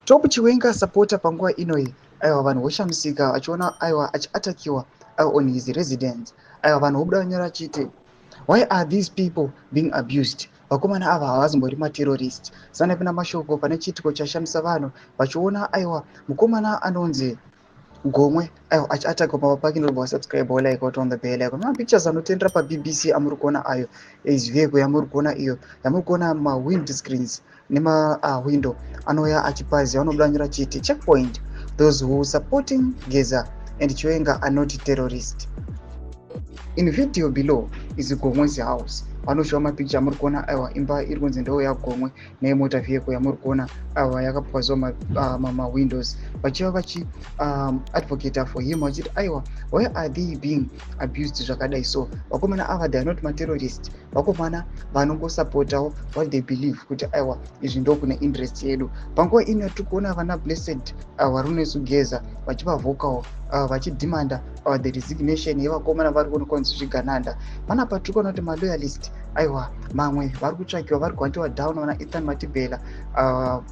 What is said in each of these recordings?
top chiwenga supporter panguva inoi aiwa vanhu voshamisika vachiona aiwa achiatakiwa on his residence. Aiwa vanhu vobuda vanyora vachiti why are these people being abused? Vakomana ava havazimbori materrorist. Sana pina mashoko pane chiitiko chashamisa vanhu vachiona aiwa mukomana anonzi Gomwe aiwa achiatakwa pamba pake. Ndobva wasubscribe like what on the bell icon. Mapictures anotendera paBBC amuri kuona ayo is vehicle yamuri kuona iyo yamuri kuona mawind screens window anouya achipazi anobuda anyora chiti checkpoint those who supporting Geza and Chiwenga are not terrorists. In video below is Gomwe's house. Vanoshowa mapicture amuri kuona aiwa imba iri kunzi ndoo yaGomwe nemota vehicle yamuri kuona aiwa yakapwaziwa mawindows vachiva vachi advocate for him vachiti aiwa why are they being abused zvakadai so. Vakomana ava they are not materrorist. Vakomana vanongosapotawo what they believe kuti aiwa izvi ndo kune interest yedu. Panguva ino tiri kuona vana blessed Warunesu Geza vachivavhokawo vachidhimanda the resignation yevakomana vari kunokonzi zvigananda. Mana patiri kuona kuti maloyalist aiwa mamwe vari kutsvakiwa vari kuwantiwa down vana Ethan Matibela.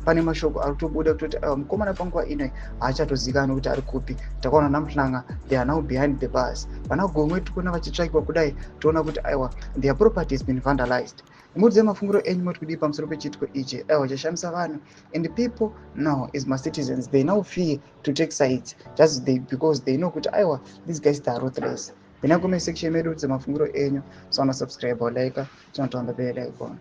Pane mashoko ari kutobuda kutoti mukomana panguva inoi haachatozikanwa kuti ari kupi. Takaona namuhlanga they are now behind the bars. Vana Gomwe tiri kuona vachitsvakiwa kudai toona kuti aiwa their property has been vandalized. Mudze mafunguro enyu muri kudii pamusoro pechiitiko ichi aiwa chashamisa vanhu and the people now as my citizens they now fear to take sides just because they know kuti aiwa these guys they are ruthless. Pina comment section medu mudze mafunguro enyu, so subscribe or like, turn on the bell icon.